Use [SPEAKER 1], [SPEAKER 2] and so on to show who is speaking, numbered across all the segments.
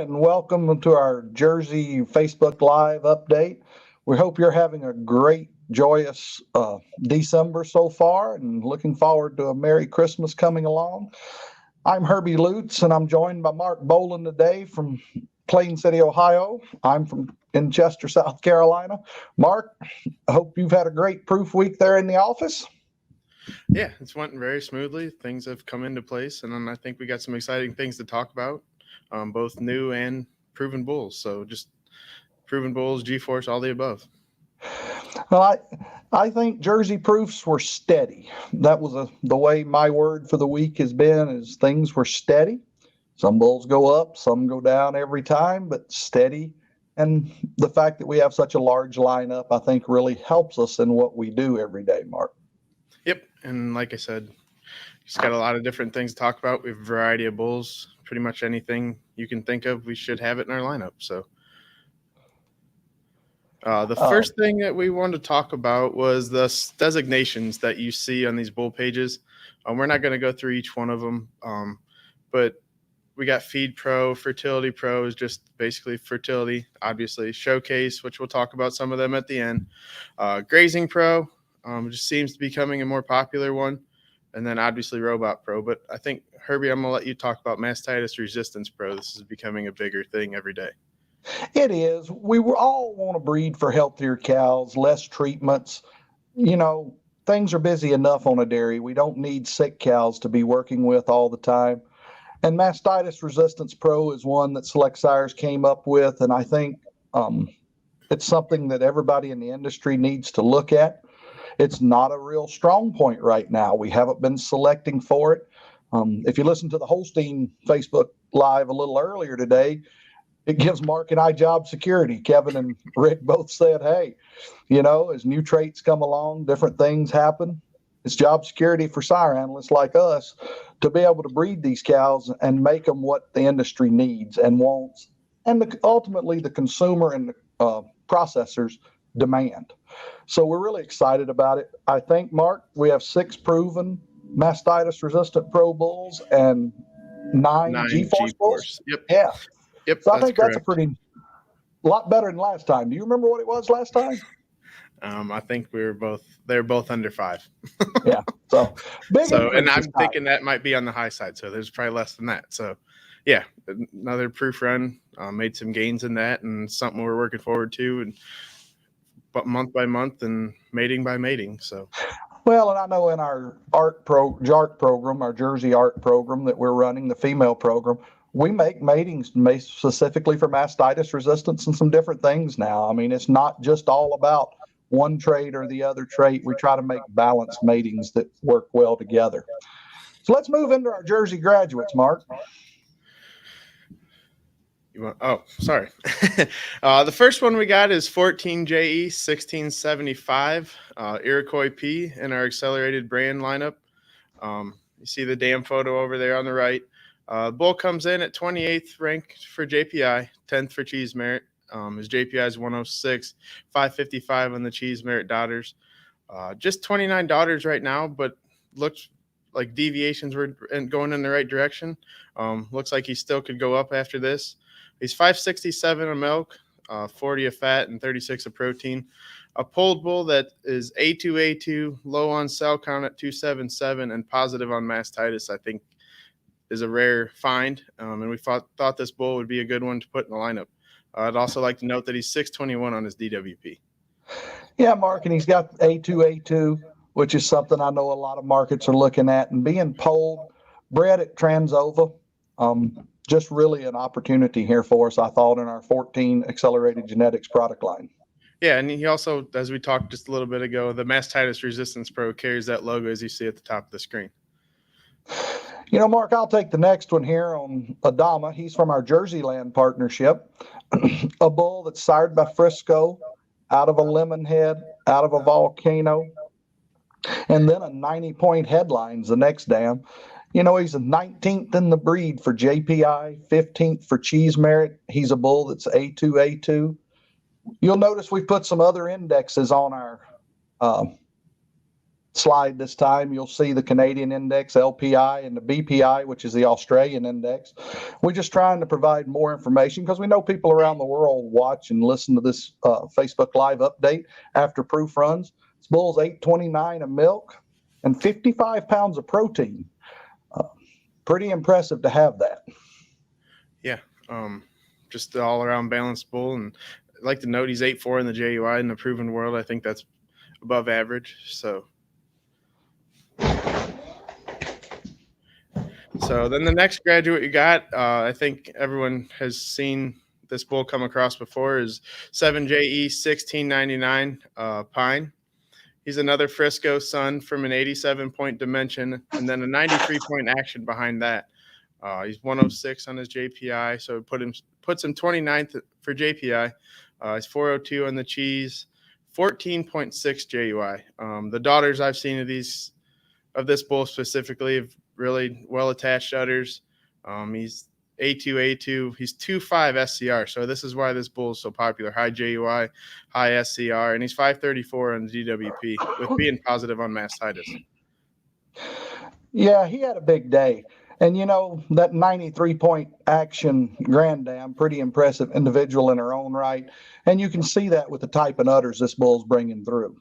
[SPEAKER 1] and welcome to our Jersey Facebook Live update. We hope you're having a great, joyous December so far and looking forward to a Merry Christmas coming along. I'm Herbie Lutz, and I'm joined by Mark Boland today from Plain City, Ohio. I'm from in Chester, South Carolina. Mark, I hope you've had a great proof week there in the office.
[SPEAKER 2] Yeah, it's went very smoothly. Things have come into place, and then I think we got some exciting things to talk about, both new and proven bulls. So just proven bulls, G-force, all the above.
[SPEAKER 1] Well, I think Jersey proofs were steady. That was the way my word for the week has been, is things were steady. Some bulls go up, some go down every time, but steady. And the fact that we have such a large lineup, I think, really helps us in what we do every day, Mark.
[SPEAKER 2] Yep, and like I said, just got a lot of different things to talk about. We have a variety of bulls. Pretty much anything you can think of, we should have it in our lineup. So the first thing that we wanted to talk about was the designations that you see on these bull pages. We're not going to go through each one of them, but we got Feed Pro, Fertility Pro is just basically fertility, obviously. Showcase, which we'll talk about some of them at the end. Grazing Pro, just seems to be becoming a more popular one. And then obviously Robot Pro. But I think, Herbie, I'm going to let you talk about Mastitis Resistance Pro. This is becoming a bigger thing every day.
[SPEAKER 1] It is. We all want to breed for healthier cows, less treatments. You know, things are busy enough on a dairy. We don't need sick cows to be working with all the time. And Mastitis Resistance Pro is one that Select Sires came up with, and I think it's something that everybody in the industry needs to look at. It's not a real strong point right now. We haven't been selecting for it. If you listen to the Holstein Facebook Live a little earlier today, it gives Mark and I job security. Kevin and Rick both said, hey, you know, as new traits come along, different things happen. It's job security for sire analysts like us to be able to breed these cows and make them what the industry needs and wants, and ultimately the consumer and the processors demand. So we're really excited about it. I think, Mark, we have 6 proven Mastitis resistant Pro bulls and 9 G-force bulls.
[SPEAKER 2] Yep.
[SPEAKER 1] Yeah.
[SPEAKER 2] Yep.
[SPEAKER 1] So I think that's a lot better than last time. Do you remember what it was last time?
[SPEAKER 2] I think they're both under 5.
[SPEAKER 1] Yeah. So big.
[SPEAKER 2] And I'm thinking that might be on the high side. So there's probably less than that. So yeah, another proof run, made some gains in that, and something we're working forward to, but month by month and mating by mating. So.
[SPEAKER 1] Well, and I know in our JARC program, our Jersey ARC program that we're running, the female program, we make matings made specifically for mastitis resistance and some different things now. I mean, it's not just all about one trait or the other trait. We try to make balanced matings that work well together. So let's move into our Jersey graduates, Mark.
[SPEAKER 2] Sorry. The first one we got is 14JE 1675 Iroquois P in our accelerated brand lineup. You see the dam photo over there on the right. Bull comes in at 28th ranked for JPI, 10th for Cheese Merit. His JPI is 106, 555 on the Cheese Merit daughters. Just 29 daughters right now, but looks like deviations were going in the right direction. Looks like he still could go up after this. He's 567 of milk, 40 of fat, and 36 of protein. A polled bull that is A2, low on cell count at 277, and positive on mastitis, I think, is a rare find. And we thought this bull would be a good one to put in the lineup. I'd also like to note that he's 621 on his DWP.
[SPEAKER 1] Yeah, Mark, and he's got A2, which is something I know a lot of markets are looking at. And being polled, bred at Transova, just really an opportunity here for us, I thought, in our 14 accelerated genetics product line.
[SPEAKER 2] Yeah, and he also, as we talked just a little bit ago, the Mastitis Resistance Pro carries that logo as you see at the top of the screen.
[SPEAKER 1] You know, Mark, I'll take the next one here on Adama. He's from our Jersey Land partnership. A bull that's sired by Frisco, out of a Lemonhead, out of a Volcano, and then a 90-point headlines the next dam. You know, he's a 19th in the breed for JPI, 15th for Cheese Merit. He's a bull that's A2. You'll notice we put some other indexes on our slide this time, you'll see the Canadian index, LPI, and the BPI, which is the Australian index. We're just trying to provide more information because we know people around the world watch and listen to this Facebook Live update after proof runs. This bull's 829 of milk and 55 pounds of protein. Pretty impressive to have that.
[SPEAKER 2] Yeah, just the all-around balanced bull, and I'd like to note he's 8'4" in the JUI in the proven world. I think that's above average. So then the next graduate you got, I think everyone has seen this bull come across before, is 7JE 1699 Pine. He's another Frisco son from an 87-point dimension and then a 93-point action behind that. He's 106 on his JPI, so it puts him 29th for JPI. He's 402 on the cheese, 14.6 JUI. The daughters I've seen of this bull specifically have really well-attached udders. He's A2. He's 2.5 SCR, so this is why this bull is so popular. High JUI, high SCR, and he's 534 on the DWP with being positive on mastitis.
[SPEAKER 1] Yeah, he had a big day. And, that 93-point action grandam, pretty impressive individual in her own right. And you can see that with the type of udders this bull's bringing through.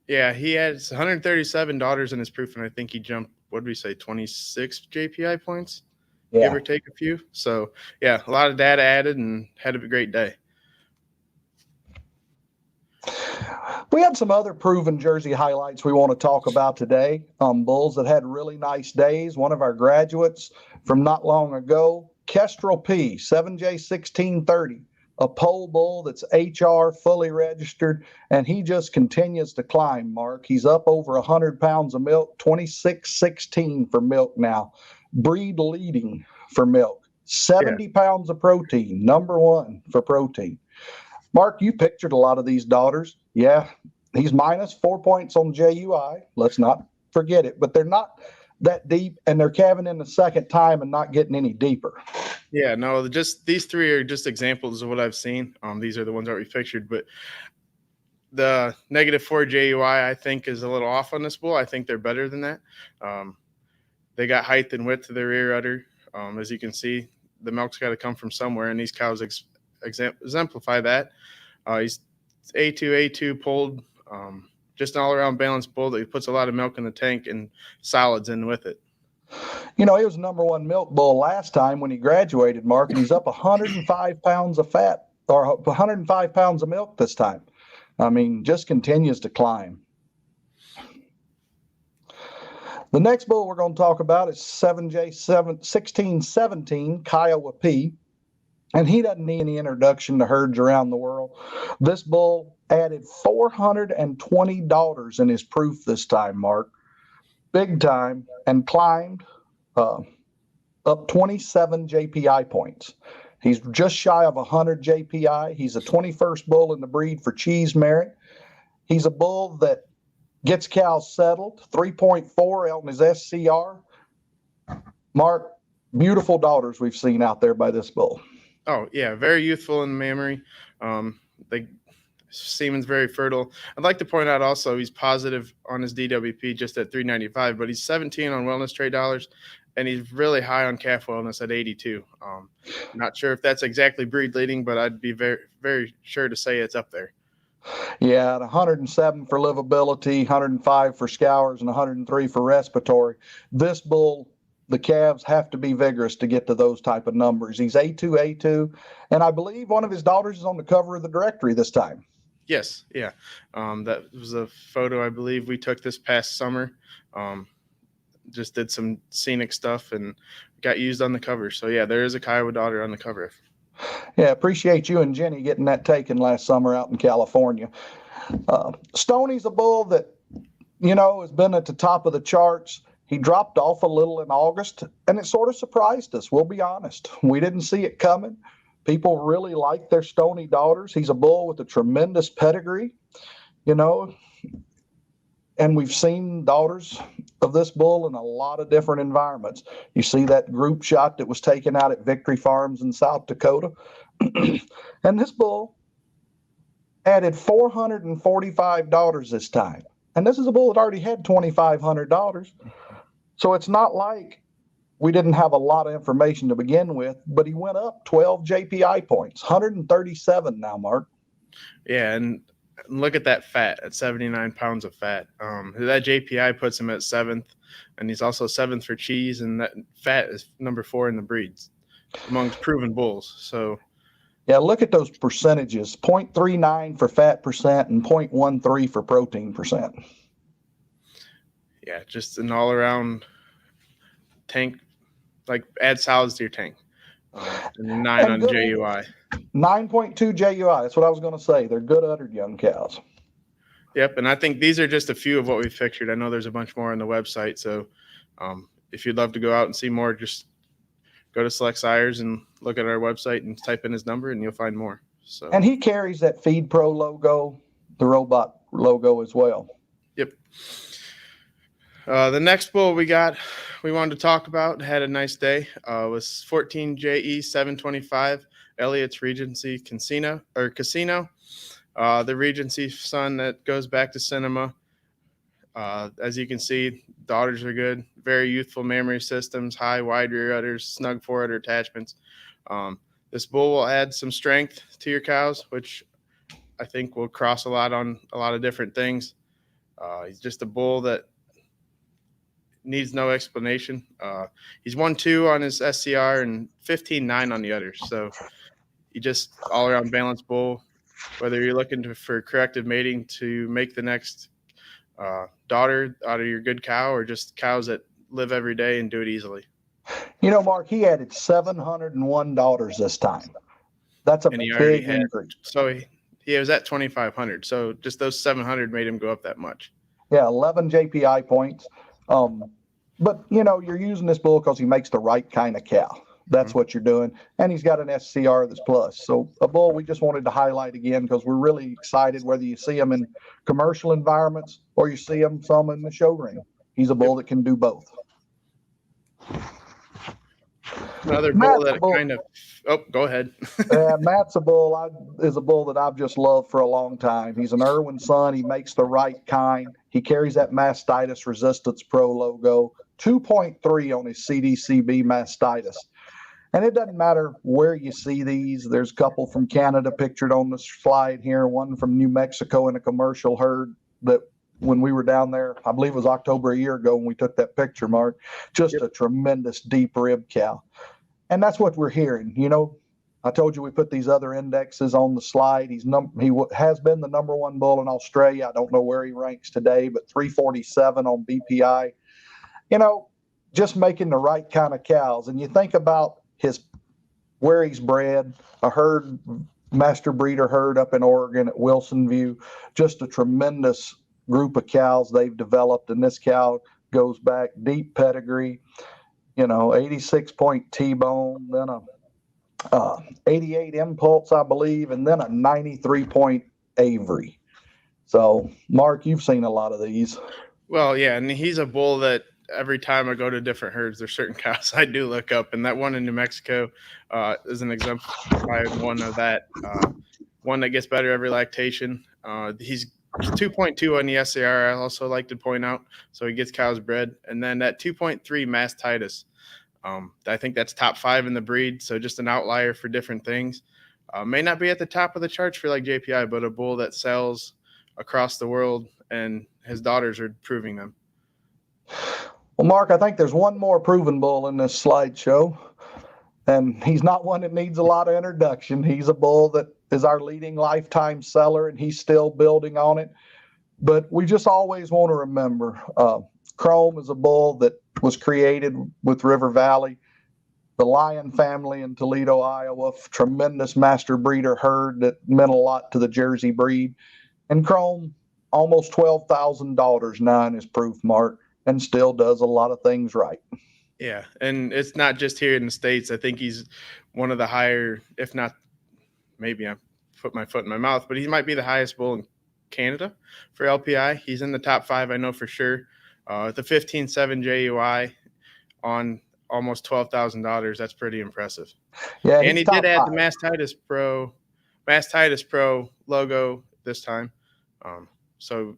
[SPEAKER 2] Yeah, he has 137 daughters in his proof, and I think he jumped, what did we say, 26 JPI points?
[SPEAKER 1] Yeah.
[SPEAKER 2] Give or take a few. So, yeah, a lot of data added and had a great day.
[SPEAKER 1] We had some other proven Jersey highlights we want to talk about today. Bulls that had really nice days. One of our graduates from not long ago, Kestrel P, 7J1630, a pole bull that's HR fully registered, and he just continues to climb, Mark. He's up over 100 pounds of milk, 26.16 for milk now. Breed leading for milk. 70 pounds of protein, number one for protein. Mark, you pictured a lot of these daughters. Yeah, he's minus 4 points on JUI. Let's not forget it. But they're not that deep, and they're calving in the second time and not getting any deeper.
[SPEAKER 2] Yeah, no, just these three are just examples of what I've seen. These are the ones that we pictured. But the -4 JUI, I think, is a little off on this bull. I think they're better than that. They got height and width to their rear udder. As you can see, the milk's got to come from somewhere, and these cows exemplify that. He's A2 pulled, just an all-around balanced bull that puts a lot of milk in the tank and solids in with it.
[SPEAKER 1] He was number one milk bull last time when he graduated, Mark, and he's up 105 pounds of fat, or 105 pounds of milk this time. I mean, just continues to climb. The next bull we're going to talk about is 7J1617 Kiowa P. And he doesn't need any introduction to herds around the world. This bull added 420 daughters in his proof this time, Mark. Big time, and climbed up 27 JPI points. He's just shy of 100 JPI. He's a 21st bull in the breed for cheese merit. He's a bull that gets cows settled, 3.4 on his SCR. Mark, beautiful daughters we've seen out there by this bull.
[SPEAKER 2] Oh, yeah, very youthful in mammary. Semen's very fertile. I'd like to point out also he's positive on his DWP just at 395, but he's 17 on wellness trait dollars, and he's really high on calf wellness at 82. Not sure if that's exactly breed leading, but I'd be very, very sure to say it's up there.
[SPEAKER 1] Yeah, 107 for livability, 105 for scours, and 103 for respiratory. This bull, the calves have to be vigorous to get to those type of numbers. He's A2, and I believe one of his daughters is on the cover of the directory this time.
[SPEAKER 2] Yes, yeah. That was a photo I believe we took this past summer. Just did some scenic stuff and got used on the cover. So, yeah, there is a Kiowa daughter on the cover.
[SPEAKER 1] Yeah, appreciate you and Jenny getting that taken last summer out in California. Stoney's a bull that, has been at the top of the charts. He dropped off a little in August, and it sort of surprised us. We'll be honest. We didn't see it coming. People really like their Stoney daughters. He's a bull with a tremendous pedigree, and we've seen daughters of this bull in a lot of different environments. You see that group shot that was taken out at Victory Farms in South Dakota. And this bull added 445 daughters this time. And this is a bull that already had $2,500. So it's not like we didn't have a lot of information to begin with, but he went up 12 JPI points, 137 now, Mark.
[SPEAKER 2] Yeah, and look at that fat at 79 pounds of fat. That JPI puts him at 7th, and he's also 7th for cheese, and that fat is number 4 in the breeds amongst proven bulls. So
[SPEAKER 1] yeah, look at those percentages, 0.39 for fat percent and 0.13 for protein percent.
[SPEAKER 2] Yeah, just an all-around tank, like add solids to your tank. 9 on JUI.
[SPEAKER 1] 9.2 JUI. That's what I was going to say. They're good uddered young cows.
[SPEAKER 2] Yep, and I think these are just a few of what we've pictured. I know there's a bunch more on the website, so if you'd love to go out and see more, just go to Select Sires and look at our website and type in his number, and you'll find more. So,
[SPEAKER 1] and he carries that Feed Pro logo, the robot logo as well.
[SPEAKER 2] Yep. The next bull we wanted to talk about, had a nice day, was 14JE 725 Elliott's Regency Casino. The Regency son that goes back to cinema. As you can see, daughters are good, very youthful mammary systems, high wide rear udders, snug forudder attachments. This bull will add some strength to your cows, which I think will cross a lot on a lot of different things. He's just a bull that needs no explanation. He's 1-2 on his SCR and 15-9 on the udders. So he just all around balanced bull. Whether you're looking for corrective mating to make the next daughter out of your good cow, or just cows that live every day and do it easily.
[SPEAKER 1] You know, Mark, he added 701 daughters this time. That's a big increase.
[SPEAKER 2] So he was at 2,500. So just those 700 made him go up that much.
[SPEAKER 1] Yeah, 11 JPI points. But, you know, you're using this bull because he makes the right kind of cow. That's what you're doing. And he's got an SCR that's plus. So a bull we just wanted to highlight again because we're really excited whether you see him in commercial environments or you see him some in the show ring. He's a bull that can do both.
[SPEAKER 2] Another bull that kind of – oh, go ahead.
[SPEAKER 1] Matt's a bull is a bull that I've just loved for a long time. He's an Irwin son. He makes the right kind. He carries that Mastitis Resistance Pro logo, 2.3 on his CDCB Mastitis. And it doesn't matter where you see these. There's a couple from Canada pictured on the slide here, one from New Mexico in a commercial herd that when we were down there, I believe it was October a year ago when we took that picture, Mark, just a tremendous deep rib cow. And that's what we're hearing. You know, I told you we put these other indexes on the slide. He has been the number one bull in Australia. I don't know where he ranks today, but 347 on BPI. You know, just making the right kind of cows. And you think about where he's bred, a herd, master breeder herd up in Oregon at Wilson View, just a tremendous group of cows they've developed. And this cow goes back deep pedigree, 86-point T-bone, then a 88 impulse, I believe, and then a 93-point Avery. So, Mark, you've seen a lot of these.
[SPEAKER 2] Well, yeah, and he's a bull that every time I go to different herds, there's certain cows I do look up, and that one in New Mexico is an exemplified one of that. One that gets better every lactation. He's 2.2 on the SAR, I also like to point out, so he gets cows bred. And then that 2.3 Mastitis, I think that's top 5 in the breed, so just an outlier for different things. May not be at the top of the charts for like JPI, but a bull that sells across the world, and his daughters are proving them.
[SPEAKER 1] Well, Mark, I think there's one more proven bull in this slideshow, and he's not one that needs a lot of introduction. He's a bull that is our leading lifetime seller, and he's still building on it. But we just always want to remember, Chrome is a bull that was created with River Valley, the Lion family in Toledo, Iowa, tremendous master breeder herd that meant a lot to the Jersey breed. And Chrome, almost 12,000 daughters now in his proof, Mark, and still does a lot of things right.
[SPEAKER 2] Yeah, and it's not just here in the States. I think he's one of the higher, if not, maybe I put my foot in my mouth, but he might be the highest bull in Canada for LPI. He's in the top 5, I know for sure. The 15.7 JUI on almost 12,000 daughters, that's pretty impressive. Yeah, and he did add the Mastitis Pro logo this time. So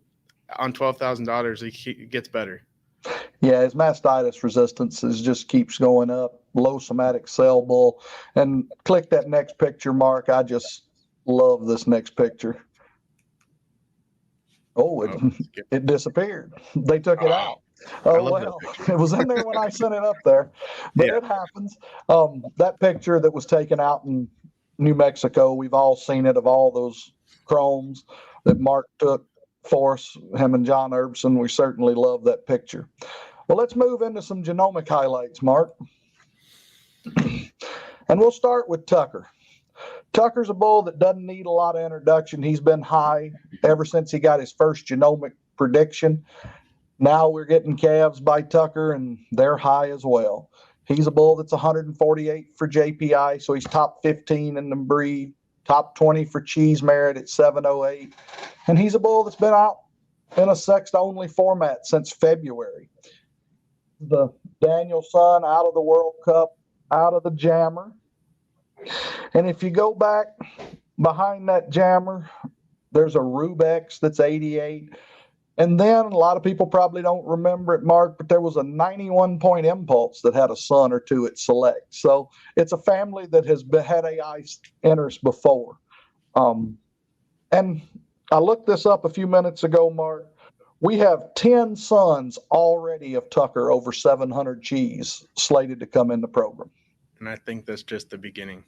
[SPEAKER 2] on $12,000, he gets better.
[SPEAKER 1] Yeah, his mastitis resistance just keeps going up. Low somatic cell bull. And click that next picture, Mark. I just love this next picture. Oh, it disappeared. They took it out. Oh, well, it was in there when I sent it up there, but it happens. That picture that was taken out in New Mexico, we've all seen it, of all those chromes that Mark took for us, him and John Erbson. We certainly love that picture. Well, let's move into some genomic highlights, Mark. And we'll start with Tucker. Tucker's a bull that doesn't need a lot of introduction. He's been high ever since he got his first genomic prediction. Now we're getting calves by Tucker, and they're high as well. He's a bull that's 148 for JPI, so he's top 15 in the breed, top 20 for cheese merit at 708. And he's a bull that's been out in a sex-only format since February. The Daniel son out of the World Cup, out of the jammer. And if you go back behind that jammer, there's a Rubex that's 88. And then a lot of people probably don't remember it, Mark, but there was a 91-point impulse that had a son or two at select. So it's a family that has had AI enters before. And I looked this up a few minutes ago, Mark. We have 10 sons already of Tucker over 700 cheese slated to come in the program.
[SPEAKER 2] And I think that's just the beginning.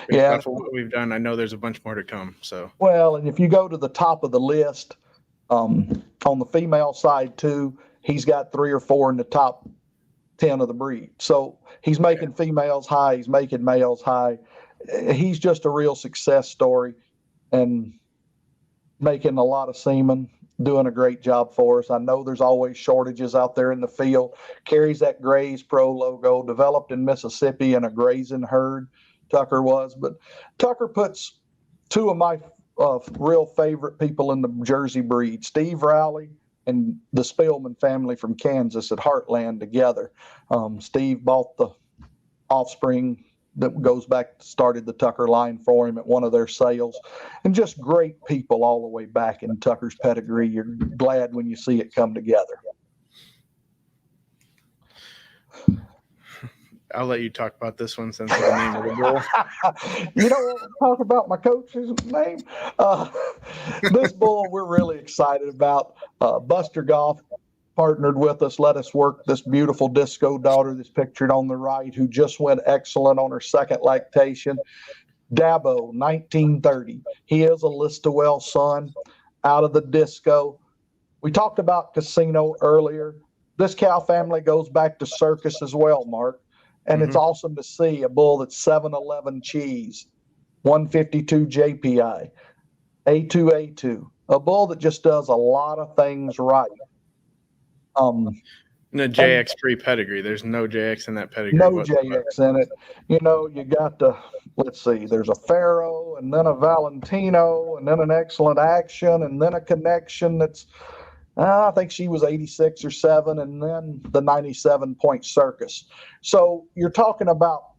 [SPEAKER 1] Yeah.
[SPEAKER 2] For what we've done, I know there's a bunch more to come. So
[SPEAKER 1] well, and if you go to the top of the list, on the female side too, he's got 3 or 4 in the top 10 of the breed. So he's making females high, he's making males high. He's just a real success story and making a lot of semen, doing a great job for us. I know there's always shortages out there in the field. Carries that Graze Pro logo, developed in Mississippi in a grazing herd, Tucker was. But Tucker puts 2 of my real favorite people in the Jersey breed, Steve Rowley and the Spillman family from Kansas at Heartland together. Steve bought the offspring that goes back, started the Tucker line for him at one of their sales, and just great people all the way back in Tucker's pedigree. You're glad when you see it come together.
[SPEAKER 2] I'll let you talk about this one since the name of the bull.
[SPEAKER 1] You don't want to talk about my coach's name? This bull we're really excited about. Buster Goff partnered with us, let us work this beautiful disco daughter that's pictured on the right, who just went excellent on her second lactation. Dabo, 1930. He is a Listowel son out of the disco. We talked about Casino earlier. This cow family goes back to circus as well, Mark. And it's awesome to see a bull that's 711 cheese, 152 JPI, A2A2, a bull that just does a lot of things right.
[SPEAKER 2] And a JX free pedigree. There's no JX in that pedigree.
[SPEAKER 1] No JX in it. You know, you got the, let's see, there's a Pharaoh and then a Valentino and then an Excellent Action and then a Connection that's, I think she was 86 or 7, and then the 97-point Circus. So you're talking about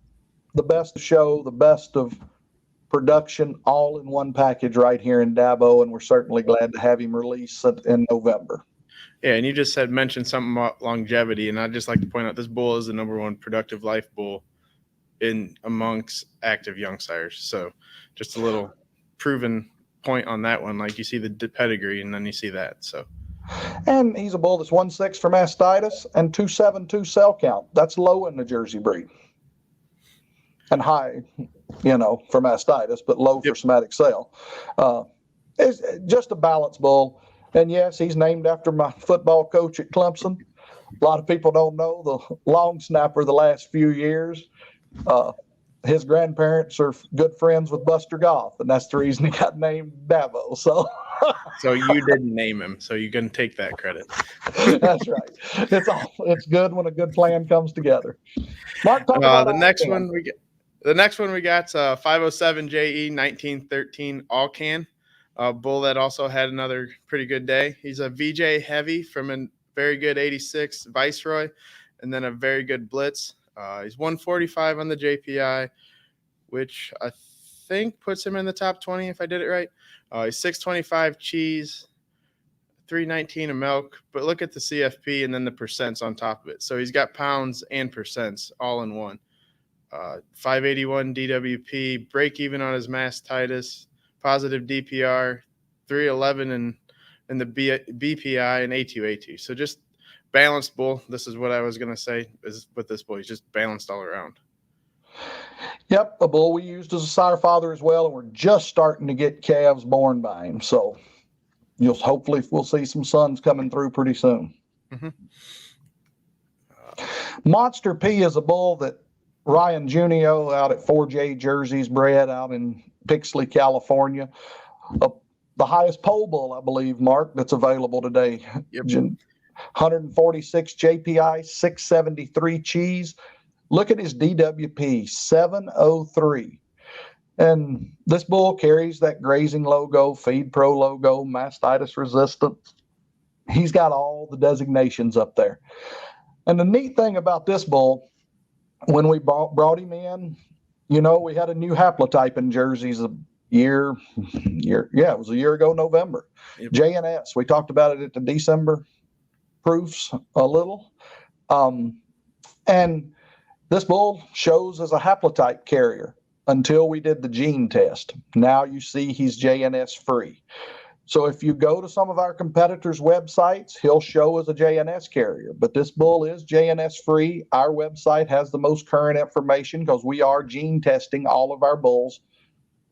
[SPEAKER 1] the best of show, the best of production, all in one package right here in Dabo, and we're certainly glad to have him released in November.
[SPEAKER 2] Yeah, and you just mentioned something about longevity, and I'd just like to point out this bull is the #1 productive life bull in amongst active young sires. So just a little proven point on that one. Like you see the pedigree, and then you see that. So.
[SPEAKER 1] And he's a bull that's 1.6 for mastitis and 2.72 cell count. That's low in the Jersey breed. And high, you know, for mastitis, but low for somatic cell. It's just a balanced bull. And yes, he's named after my football coach at Clemson. A lot of people don't know the long snapper the last few years. His grandparents are good friends with Buster Goff, and that's the reason he got named Dabo. So
[SPEAKER 2] you didn't name him, so you can take that credit.
[SPEAKER 1] That's right. It's good when a good plan comes together. Mark, talk about
[SPEAKER 2] the next one we get. The next one we got 507 JE 1913 All Can. Bull that also had another pretty good day. He's a VJ heavy from a very good 86 Viceroy, and then a very good Blitz. He's 145 on the JPI, which I think puts him in the top 20 if I did it right. He's 625 cheese, 319 of milk, but look at the CFP and then the percents on top of it. So he's got pounds and percents all in one. 581 DWP, break even on his mastitis, positive DPR, 311 in the BPI and A2A2. So just balanced bull. This is what I was going to say is with this bull. He's just balanced all around.
[SPEAKER 1] Yep, a bull we used as a sire father as well, and we're just starting to get calves born by him. So hopefully we'll see some sons coming through pretty soon.
[SPEAKER 2] Mm-hmm.
[SPEAKER 1] Monster P is a bull that Ryan Junio out at 4J Jerseys bred out in Pixley, California. The highest pole bull, I believe, Mark, that's available today.
[SPEAKER 2] Yep.
[SPEAKER 1] 146 JPI, 673 cheese. Look at his DWP, 703. And this bull carries that grazing logo, Feed Pro logo, mastitis resistant. He's got all the designations up there. And the neat thing about this bull, when we brought him in, we had a new haplotype in jerseys it was a year ago, November. Yep. JNS, we talked about it at the December proofs a little. And this bull shows as a haplotype carrier until we did the gene test. Now you see he's JNS free. So if you go to some of our competitors' websites, he'll show as a JNS carrier, but this bull is JNS free. Our website has the most current information because we are gene testing all of our bulls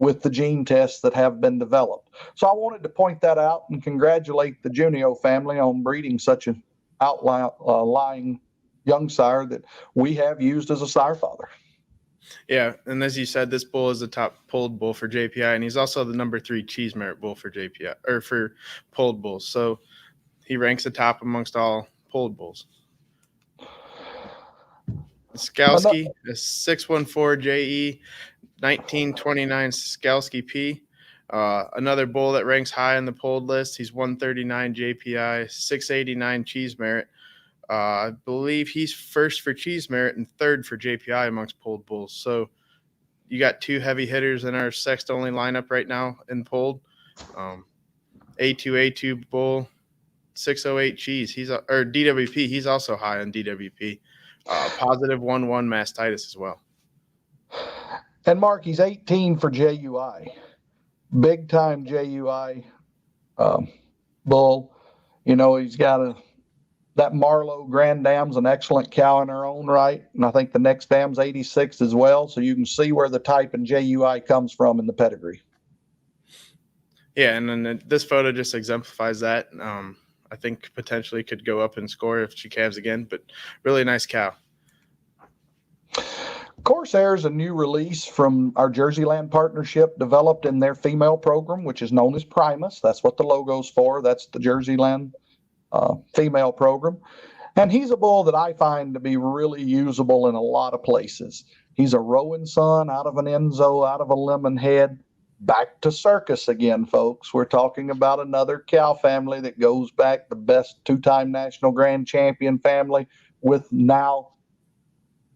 [SPEAKER 1] with the gene tests that have been developed. So I wanted to point that out and congratulate the Junio family on breeding such an outlying young sire that we have used as a sire father.
[SPEAKER 2] Yeah, and as you said, this bull is the top polled bull for JPI, and he's also the number 3 cheese merit bull for JPI or for polled bulls. So he ranks atop amongst all polled bulls. Skalski, a 614 JE, 1929 Skalski P. Another bull that ranks high on the polled list. He's 139 JPI, 689 cheese merit. I believe he's first for cheese merit and third for JPI amongst polled bulls. So you got 2 heavy hitters in our sexed only lineup right now in polled. A2 bull, 608 cheese. Or DWP. He's also high on DWP. Positive 1-1 mastitis as well.
[SPEAKER 1] And Mark, he's 18 for JUI. Big time JUI bull. He's got that Marlowe Grand Dam's an excellent cow in her own right. And I think the next dam's 86 as well. So you can see where the type in JUI comes from in the pedigree.
[SPEAKER 2] Yeah, and then this photo just exemplifies that. I think potentially could go up and score if she calves again, but really nice cow.
[SPEAKER 1] Corsair is a new release from our Jerseyland partnership developed in their female program, which is known as Primus. That's what the logo's for. That's the Jerseyland female program. And he's a bull that I find to be really usable in a lot of places. He's a Rowan son out of an Enzo, out of a Lemonhead. Back to circus again, folks. We're talking about another cow family that goes back the best 2-time national grand champion family with now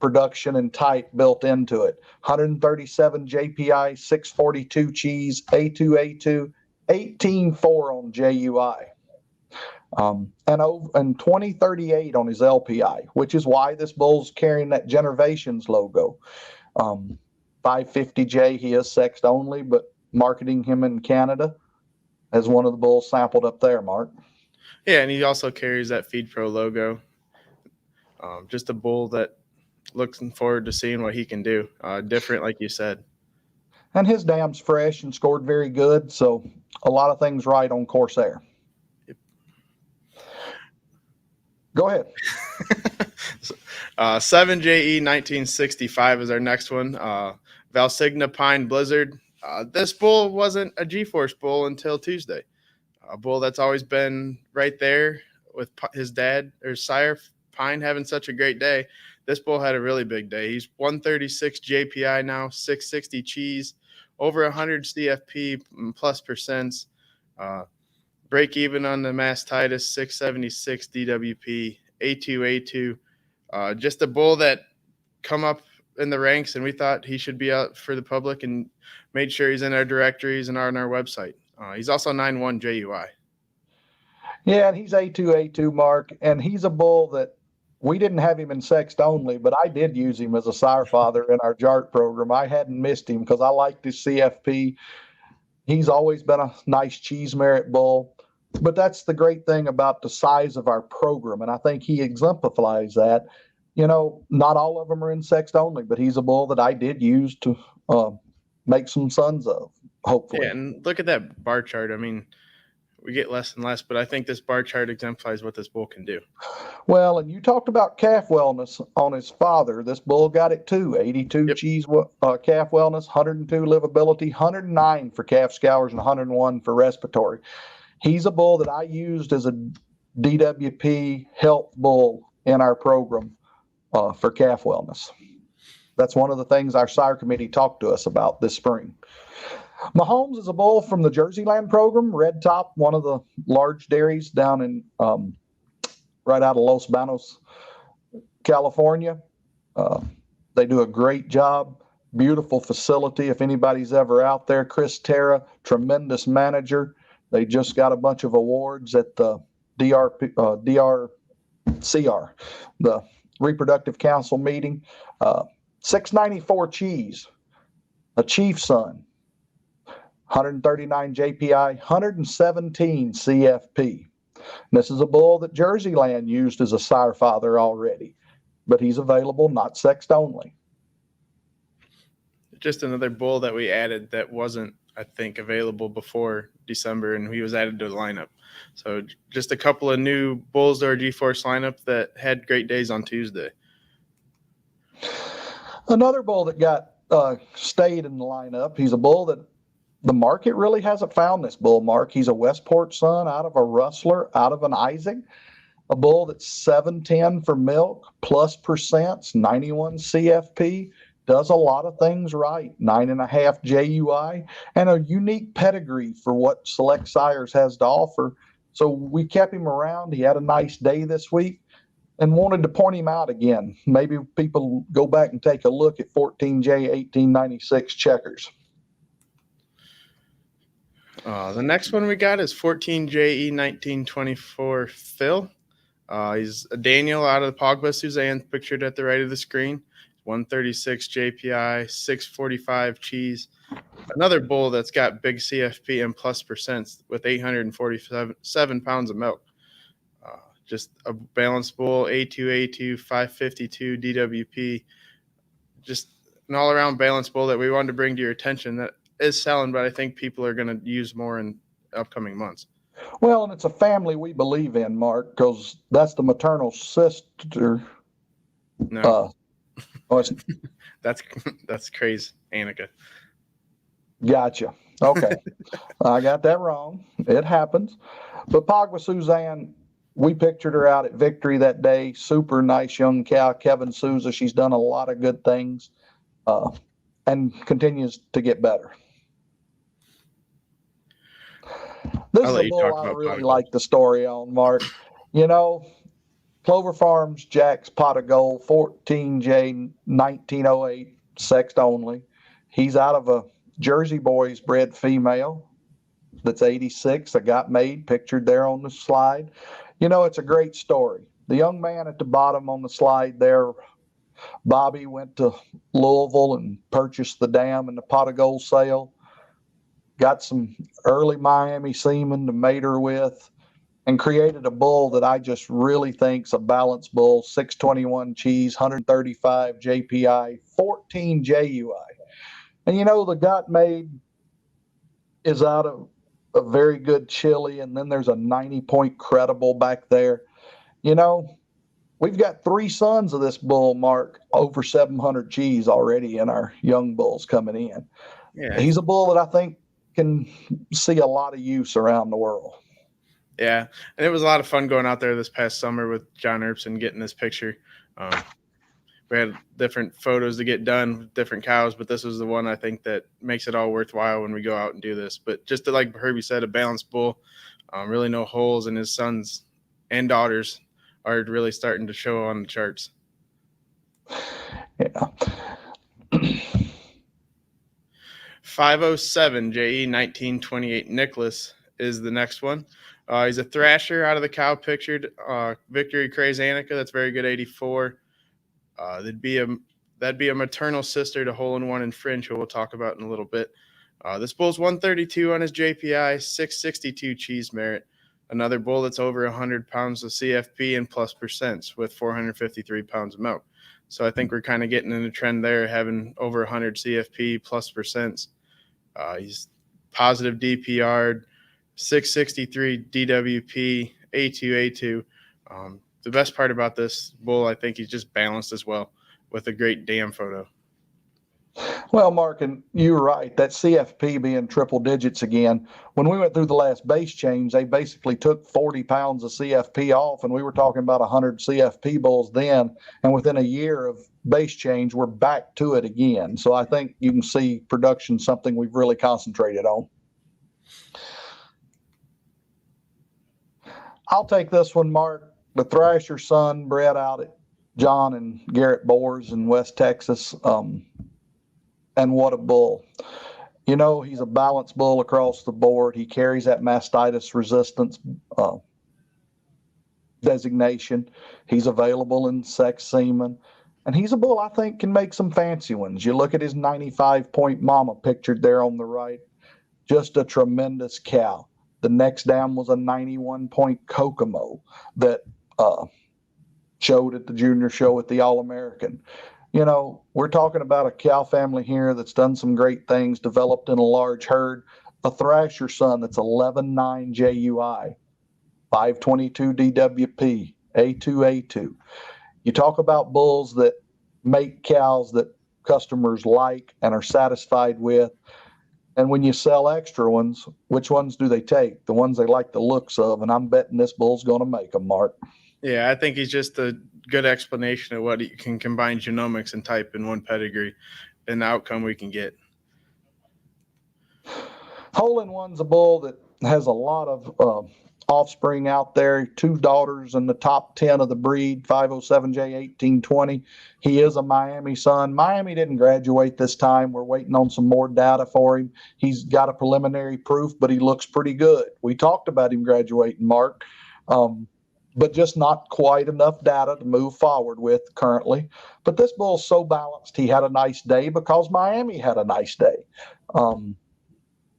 [SPEAKER 1] production and type built into it. 137 JPI, 642 cheese, A2A2, 18.4 on JUI. And 2038 on his LPI, which is why this bull's carrying that Generations logo. 550J, he is sexed only, but marketing him in Canada as one of the bulls sampled up there, Mark.
[SPEAKER 2] Yeah, and he also carries that Feed Pro logo. Just a bull that looking forward to seeing what he can do. Different, like you said.
[SPEAKER 1] And his dam's fresh and scored very good, so a lot of things right on Corsair.
[SPEAKER 2] Yep.
[SPEAKER 1] Go ahead.
[SPEAKER 2] 7JE 1965 is our next one. Valsigna Pine Blizzard. This bull wasn't a G-Force bull until Tuesday. A bull that's always been right there with his dad or Sire Pine having such a great day. This bull had a really big day. He's 136 JPI now, 660 cheese, over 100 CFP plus percents. Break even on the mastitis, 676 DWP, A2. Just a bull that come up in the ranks, and we thought he should be out for the public and made sure he's in our directories and on our website. He's also 9-1 JUI.
[SPEAKER 1] Yeah, and he's A2, Mark, and he's a bull that we didn't have him in sexed only, but I did use him as a sire father in our JART program. I hadn't missed him because I liked his CFP. He's always been a nice cheese merit bull. But that's the great thing about the size of our program, and I think he exemplifies that. Not all of them are in sexed only, but he's a bull that I did use to make some sons of, hopefully.
[SPEAKER 2] Yeah, and look at that bar chart. I mean, we get less and less, but I think this bar chart exemplifies what this bull can do.
[SPEAKER 1] Well, and you talked about calf wellness on his father. This bull got it too. 82
[SPEAKER 2] Yep.
[SPEAKER 1] cheese calf wellness, 102 livability, 109 for calf scours, and 101 for respiratory. He's a bull that I used as a DWP health bull in our program for calf wellness. That's one of the things our sire committee talked to us about this spring. Mahomes is a bull from the Jersey Land program, Red Top, one of the large dairies down in right out of Los Banos, California. They do a great job. Beautiful facility. If anybody's ever out there, Chris Terra, tremendous manager. They just got a bunch of awards at the DRCR, the Reproductive Council meeting. 694 cheese, a chief son, 139 JPI, 117 CFP. This is a bull that Jersey Land used as a sire father already, but he's available, not sexed only.
[SPEAKER 2] Just another bull that we added that wasn't, I think, available before December, and he was added to the lineup. So just a couple of new bulls to our G-Force lineup that had great days on Tuesday.
[SPEAKER 1] Another bull that got stayed in the lineup, he's a bull that the market really hasn't found this bull, Mark. He's a Westport son out of a Rustler, out of an Isaac, a bull that's 710 for milk, plus percents, 91 CFP, does a lot of things right, 9.5 JUI, and a unique pedigree for what Select Sires has to offer. So we kept him around. He had a nice day this week and wanted to point him out again. Maybe people go back and take a look at 14J 1896 checkers.
[SPEAKER 2] The next one we got is 14JE 1924 Phil. He's a Daniel out of the Pogba Suzanne, pictured at the right of the screen. 136 JPI, 645 cheese. Another bull that's got big CFP and plus percents with 847 pounds of milk. Just a balanced bull, A2, 552 DWP. Just an all-around balanced bull that we wanted to bring to your attention that is selling, but I think people are going to use more in upcoming months.
[SPEAKER 1] Well, and it's a family we believe in, Mark, because that's the maternal sister.
[SPEAKER 2] No. That's crazy, Annika.
[SPEAKER 1] Gotcha. Okay. I got that wrong. It happens. But Pogba Suzanne, we pictured her out at Victory that day. Super nice young cow, Kevin Souza. She's done a lot of good things and continues to get better. This is a bull I really like the story on, Mark. Clover Farms Jack's Pot of Gold, 14J 1908, sexed only. He's out of a Jersey Boys bred female that's 86, that got made, pictured there on the slide. It's a great story. The young man at the bottom on the slide there, Bobby, went to Louisville and purchased the dam in the Pot of Gold sale. Got some early Miami semen to mate her with, and created a bull that I just really think's a balanced bull, 621 cheese, 135 JPI, 14 JUI. And the got made is out of a very good chili, and then there's a 90-point credible back there. We've got 3 sons of this bull, Mark, over 700 cheese already in our young bulls coming in. Yeah. He's a bull that I think can see a lot of use around the world.
[SPEAKER 2] Yeah, and it was a lot of fun going out there this past summer with John Earps and getting this picture. We had different photos to get done with different cows, but this was the one I think that makes it all worthwhile when we go out and do this. But just like Herbie said, a balanced bull, really no holes, and his sons and daughters are really starting to show on the charts.
[SPEAKER 1] Yeah.
[SPEAKER 2] 507 JE 1928 Nicholas is the next one. He's a thrasher out of the cow pictured. Victory Craze Annika, that's very good, 84. That'd be a maternal sister to Hole in One and Fringe, who we'll talk about in a little bit. This bull's 132 on his JPI, 662 cheese merit. Another bull that's over 100 pounds of CFP and plus percents with 453 pounds of milk. So I think we're kind of getting in a trend there, having over 100 CFP plus percents. He's positive DPR, 663 DWP, A2. The best part about this bull, I think he's just balanced as well with a great dam photo.
[SPEAKER 1] Well, Mark, and you were right. That CFP being triple digits again. When we went through the last base change, they basically took 40 pounds of CFP off, and we were talking about 100 CFP bulls then. And within a year of base change, we're back to it again. So I think you can see production something we've really concentrated on. I'll take this one, Mark. The Thrasher son bred out at John and Garrett Boers in West Texas. And what a bull. You know, he's a balanced bull across the board. He carries that mastitis resistance designation. He's available in sex semen. And he's a bull I think can make some fancy ones. You look at his 95-point mama pictured there on the right. Just a tremendous cow. The next dam was a 91-point Kokomo that showed at the junior show at the All-American. You know, we're talking about a cow family here that's done some great things, developed in a large herd. A Thrasher son that's 11.9 JUI, 522 DWP, A2. You talk about bulls that make cows that customers like and are satisfied with. And when you sell extra ones, which ones do they take? The ones they like the looks of. And I'm betting this bull's going to make them, Mark.
[SPEAKER 2] Yeah, I think he's just a good explanation of what you can combine genomics and type in one pedigree and the outcome we can get.
[SPEAKER 1] Hole in One's a bull that has a lot of offspring out there. 2 daughters in the top 10 of the breed, 507J1820. He is a Miami son. Miami didn't graduate this time. We're waiting on some more data for him. He's got a preliminary proof, but he looks pretty good. We talked about him graduating, Mark. But just not quite enough data to move forward with currently. But this bull's so balanced, he had a nice day because Miami had a nice day. And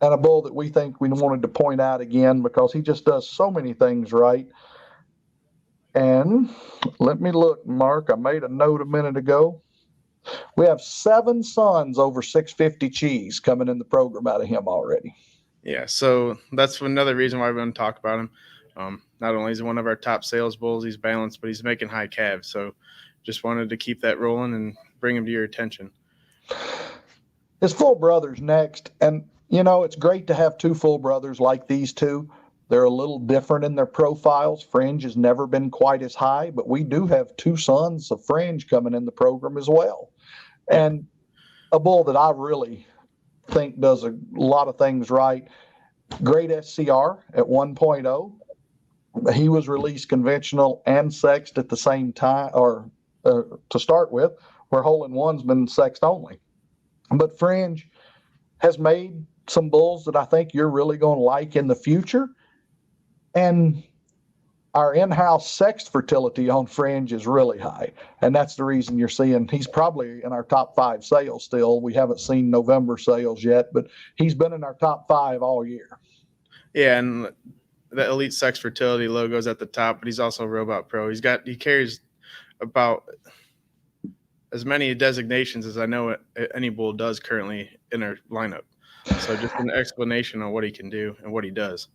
[SPEAKER 1] a bull that we think we wanted to point out again because he just does so many things right. And let me look, Mark. I made a note a minute ago. We have 7 sons over 650 cheese coming in the program out of him already.
[SPEAKER 2] Yeah, so that's another reason why we want to talk about him. Not only is he one of our top sales bulls, he's balanced, but he's making high calves. So just wanted to keep that rolling and bring him to your attention.
[SPEAKER 1] His full brother's next. And, you know, it's great to have 2 full brothers like these two. They're a little different in their profiles. Fringe has never been quite as high, but we do have 2 sons of Fringe coming in the program as well. And a bull that I really think does a lot of things right. Great SCR at 1.0. He was released conventional and sexed at the same time, or to start with, where Hole in One's been sexed only. But Fringe has made some bulls that I think you're really going to like in the future. And our in-house sexed fertility on Fringe is really high. And that's the reason you're seeing he's probably in our top 5 sales still. We haven't seen November sales yet, but he's been in our top 5 all year.
[SPEAKER 2] Yeah, and the Elite Sex Fertility logo's at the top, but he's also Robot Pro. He carries about as many designations as I know any bull does currently in our lineup. So just an explanation on what he can do and what he does.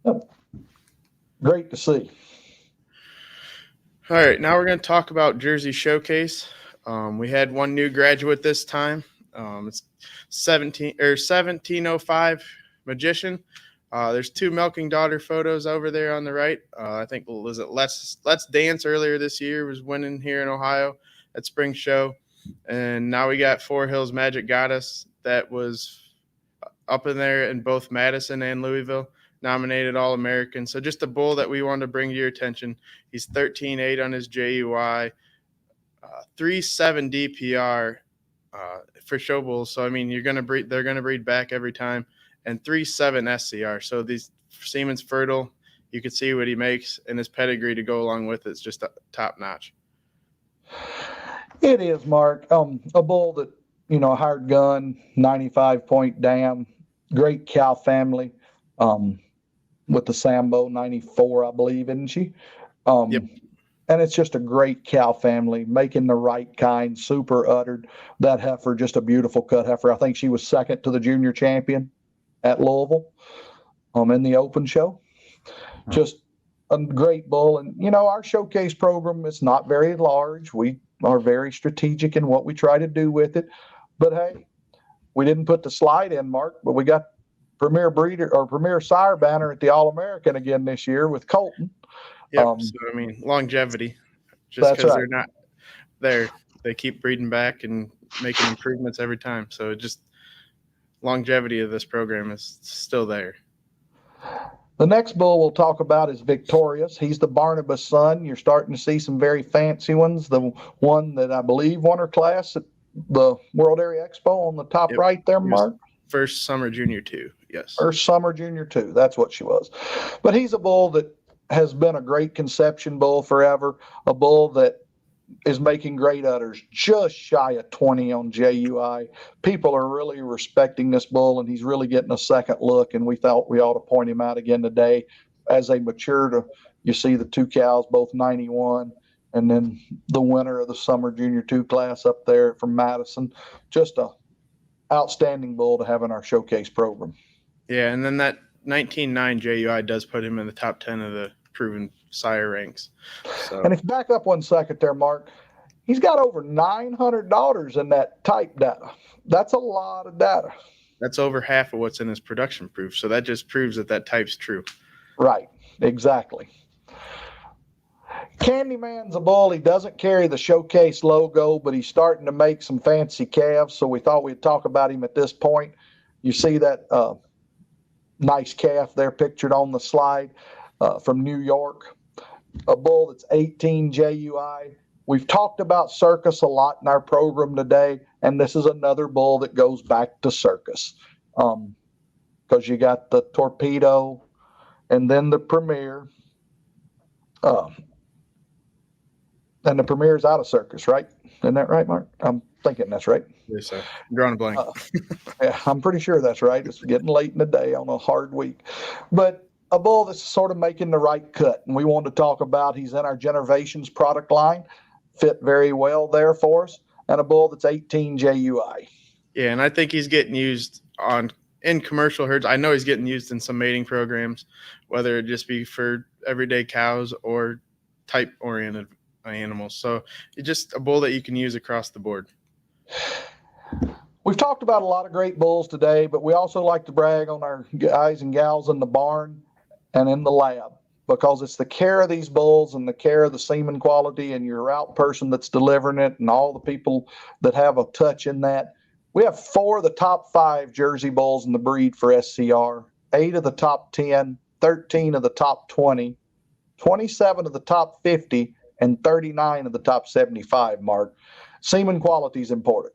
[SPEAKER 1] Yep. Great to see.
[SPEAKER 2] All right, now we're going to talk about Jersey Showcase. We had one new graduate this time. It's 1705 Magician. There's 2 milking daughter photos over there on the right. I think was it Let's Dance earlier this year was winning here in Ohio at Spring Show, and now we got Four Hills Magic Goddess that was up in there in both Madison and Louisville, nominated All-American. So just a bull that we wanted to bring to your attention. He's 13.8 on his JUI, 3.7 DPR for show bulls. So I mean, they're going to breed back every time. and 3.7 SCR. So these semen's fertile. You can see what he makes, and his pedigree to go along with it's just top notch.
[SPEAKER 1] It is, Mark. A bull that, a hired gun, 95-point dam, great cow family, with the Sambo 94, I believe, isn't she?
[SPEAKER 2] Yep.
[SPEAKER 1] And it's just a great cow family, making the right kind, super uddered. That heifer, just a beautiful cut heifer. I think she was second to the junior champion at Louisville, in the open show. Just a great bull. And, our showcase program is not very large. We are very strategic in what we try to do with it. But hey, we didn't put the slide in, Mark, but we got premier breeder or premier sire banner at the All-American again this year with Colton.
[SPEAKER 2] Yep. So, longevity. Just because they're not there, they keep breeding back and making improvements every time. So just longevity of this program is still there.
[SPEAKER 1] The next bull we'll talk about is Victorious. He's the Barnabas son. You're starting to see some very fancy ones. The one that I believe won her class at the World Area Expo on the top right there, Mark.
[SPEAKER 2] First summer junior 2, yes.
[SPEAKER 1] First summer junior 2, that's what she was. But he's a bull that has been a great conception bull forever, a bull that is making great udders, just shy of 20 on JUI. People are really respecting this bull, and he's really getting a second look, and we thought we ought to point him out again today. As they mature, you see the two cows, both 91, and then the winner of the summer junior 2 class up there from Madison. Just a outstanding bull to have in our showcase program.
[SPEAKER 2] Yeah, and then that 19.9 JUI does put him in the top 10 of the proven sire ranks. So.
[SPEAKER 1] And if you back up one second there, Mark, he's got over $900 in that type data. That's a lot of data.
[SPEAKER 2] That's over half of what's in his production proof. So that just proves that type's true.
[SPEAKER 1] Right, exactly. Candyman's a bull. He doesn't carry the showcase logo, but he's starting to make some fancy calves. So we thought we'd talk about him at this point. You see that nice calf there pictured on the slide from New York. A bull that's 18 JUI. We've talked about circus a lot in our program today, and this is another bull that goes back to circus. Because you got the Torpedo and then the Premier. And the Premier is out of circus, right? Isn't that right, Mark? I'm thinking that's right.
[SPEAKER 2] Yes, sir. I'm drawing a blank.
[SPEAKER 1] Yeah, I'm pretty sure that's right. It's getting late in the day on a hard week. But a bull that's sort of making the right cut. And we wanted to talk about, he's in our Generations product line. Fit very well there for us. And a bull that's 18 JUI.
[SPEAKER 2] Yeah, and I think he's getting used in commercial herds. I know he's getting used in some mating programs, whether it just be for everyday cows or type-oriented animals. So it's just a bull that you can use across the board.
[SPEAKER 1] We've talked about a lot of great bulls today, but we also like to brag on our guys and gals in the barn and in the lab, because it's the care of these bulls and the care of the semen quality and your route person that's delivering it and all the people that have a touch in that. We have 4 of the top 5 Jersey bulls in the breed for SCR, 8 of the top 10, 13 of the top 20, 27 of the top 50, and 39 of the top 75, Mark. Semen quality is important.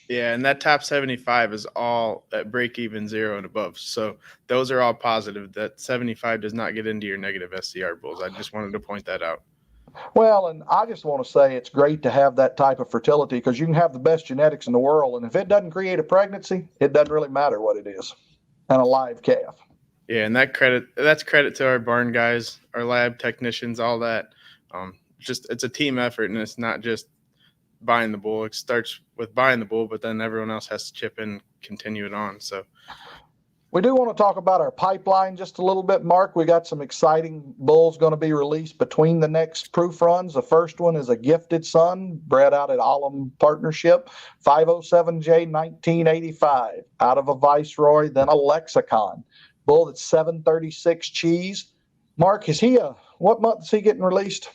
[SPEAKER 2] Yeah, and that top 75 is all at break-even 0 and above. So those are all positive. That 75 does not get into your negative SCR bulls. I just wanted to point that out.
[SPEAKER 1] Well, and I just want to say it's great to have that type of fertility, because you can have the best genetics in the world, and if it doesn't create a pregnancy, it doesn't really matter what it is. And a live calf.
[SPEAKER 2] Yeah, and that's credit to our barn guys, our lab technicians, all that. It's a team effort, and it's not just buying the bull. It starts with buying the bull, but then everyone else has to chip in and continue it on. So
[SPEAKER 1] we do want to talk about our pipeline just a little bit, Mark. We got some exciting bulls going to be released between the next proof runs. The first one is a gifted son bred out at Alum Partnership, 507J 1985, out of a Viceroy, then a Lexicon. Bull that's 736 cheese. Mark, what month is he getting released?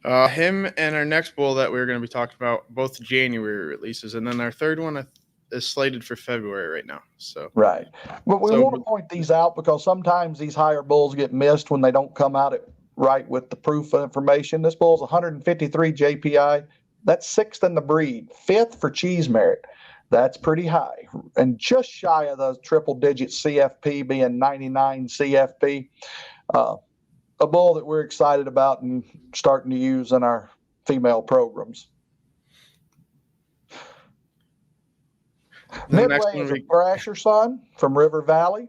[SPEAKER 2] Him and our next bull that we're going to be talking about, both January releases, and then our third one is slated for February right now. So
[SPEAKER 1] right, but we want to point these out because sometimes these higher bulls get missed when they don't come out right with the proof information. This bull's 153 JPI. That's 6th in the breed, 5th for cheese merit. That's pretty high, and just shy of the triple-digit CFP being 99 CFP. A bull that we're excited about and starting to use in our female programs.
[SPEAKER 2] The next
[SPEAKER 1] Midway
[SPEAKER 2] one
[SPEAKER 1] is a Thrasher son from River Valley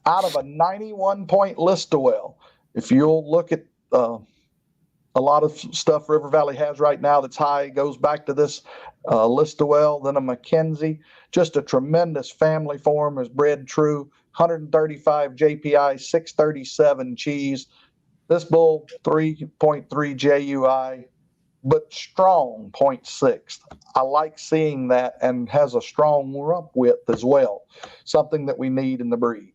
[SPEAKER 1] out of a 91-point list-to-well. If you'll look at a lot of stuff River Valley has right now that's high, it goes back to this list-to-well, then a Mackenzie. Just a tremendous family form, is bred true, 135 JPI, 637 cheese. This bull, 3.3 JUI, but strong 0.6. I like seeing that, and has a strong rump width as well, something that we need in the breed.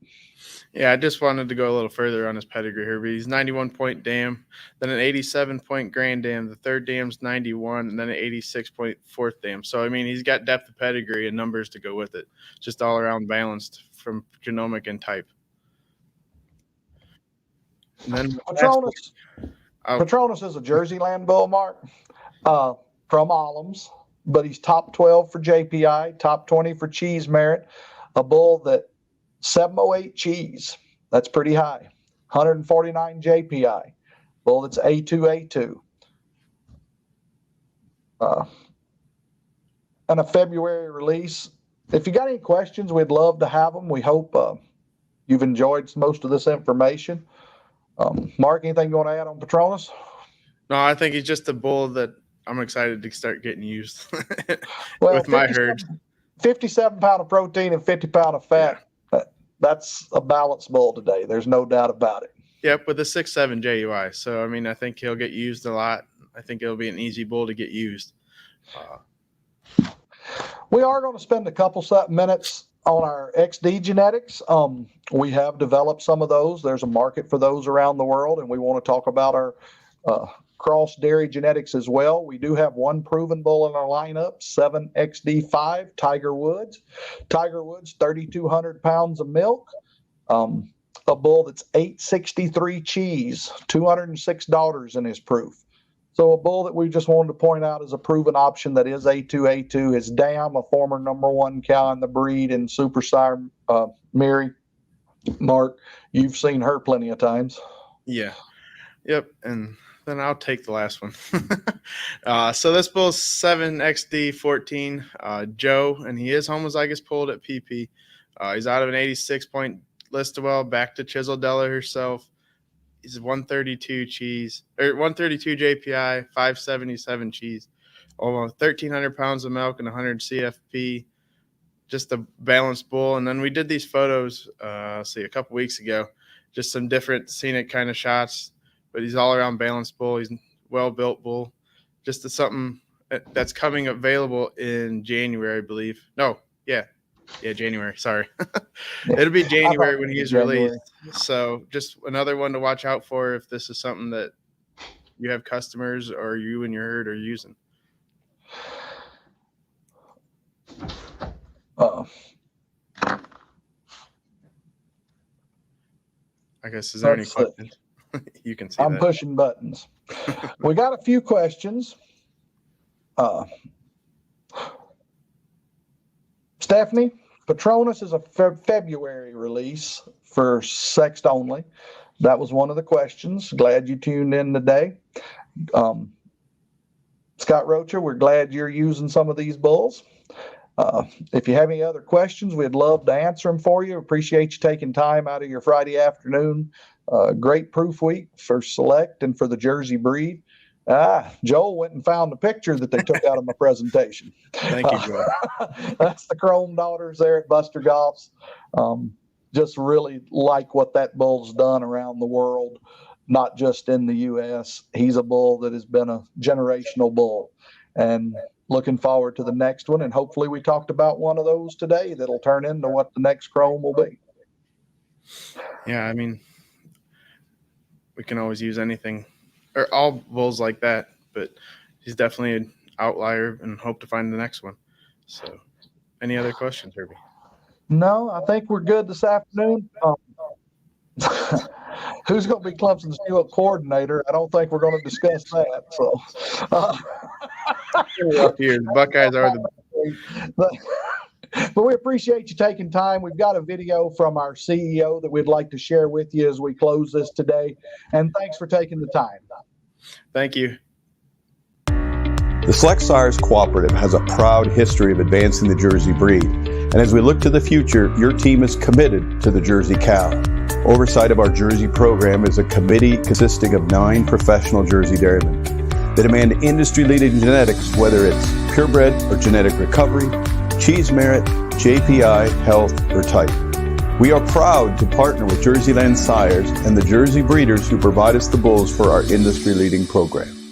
[SPEAKER 2] Yeah, I just wanted to go a little further on his pedigree here. But he's 91-point dam, then an 87-point grand dam. The third dam's 91, and then an 86-point fourth dam. So, I mean, he's got depth of pedigree and numbers to go with it. Just all around balanced from genomic and type. And then
[SPEAKER 1] Patronus is a Jersey land bull, Mark, from Allums, but he's top 12 for JPI, top 20 for cheese merit. A bull that 708 cheese, that's pretty high. 149 JPI, bull that's A2. And a February release. If you got any questions, we'd love to have them. We hope you've enjoyed most of this information. Mark, anything you want to add on Patronus?
[SPEAKER 2] No, I think he's just a bull that I'm excited to start getting used
[SPEAKER 1] Well,
[SPEAKER 2] with my herd.
[SPEAKER 1] 57 pound of protein and 50 pound of fat. Yeah. That's a balanced bull today. There's no doubt about it.
[SPEAKER 2] Yep, with a 6'7" JUI. So, I mean, I think he'll get used a lot. I think it'll be an easy bull to get used.
[SPEAKER 1] We are going to spend a couple minutes on our XD genetics. We have developed some of those. There's a market for those around the world, and we want to talk about our cross dairy genetics as well. We do have one proven bull in our lineup, 7XD5 Tiger Woods. Tiger Woods, 3,200 pounds of milk. A bull that's 863 cheese, 206 daughters in his proof. So a bull that we just wanted to point out is a proven option that is A2. His dam, a former #1 cow in the breed, and Super Sire Mary. Mark, you've seen her plenty of times.
[SPEAKER 2] Yeah. Yep. And then I'll take the last one. So this bull's 7XD14 Joe, and he is homozygous pulled at PP. He's out of an 86-point list-to-well, back to Chiseldella herself. He's 132 cheese, or 132 JPI, 577 cheese, almost 1,300 pounds of milk and 100 CFP. Just a balanced bull. And then we did these photos, a couple weeks ago, just some different scenic kind of shots. But he's all around balanced bull. He's well-built bull. Just something that's coming available in January, I believe. No, yeah, January. Sorry. It'll be January when he's released. So just another one to watch out for if this is something that you have customers or you and your herd are using. I guess, is there any questions? You can see
[SPEAKER 1] I'm pushing buttons. We got a few questions. Stephanie, Patronus is a February release for sexed only. That was one of the questions. Glad you tuned in today. Scott Rocher, we're glad you're using some of these bulls. If you have any other questions, we'd love to answer them for you. Appreciate you taking time out of your Friday afternoon. Great proof week for Select and for the Jersey breed. Joel went and found the picture that they took out of my presentation.
[SPEAKER 2] Thank you, Joel.
[SPEAKER 1] That's the Chrome daughters there at Buster Golf's. Just really like what that bull's done around the world, not just in the U.S. He's a bull that has been a generational bull. And looking forward to the next one. And hopefully we talked about one of those today that'll turn into what the next Chrome will be.
[SPEAKER 2] Yeah, I mean, we can always use anything or all bulls like that, but he's definitely an outlier and hope to find the next one. So any other questions, Herbie? No,
[SPEAKER 1] I think we're good this afternoon. Who's going to be Clemson's new coordinator? I don't think we're going to discuss that. So
[SPEAKER 2] up here, the Buckeyes are
[SPEAKER 1] But we appreciate you taking time. We've got a video from our CEO that we'd like to share with you as we close this today. And thanks for taking the time.
[SPEAKER 2] Thank you.
[SPEAKER 3] The Select Sires Cooperative has a proud history of advancing the Jersey breed. And as we look to the future, your team is committed to the Jersey cow. Oversight of our Jersey program is a committee consisting of 9 professional Jersey dairymen. They demand industry-leading genetics, whether it's purebred or genetic recovery, cheese merit, JPI, health, or type. We are proud to partner with Jerseyland Sires and the Jersey breeders who provide us the bulls for our industry-leading program.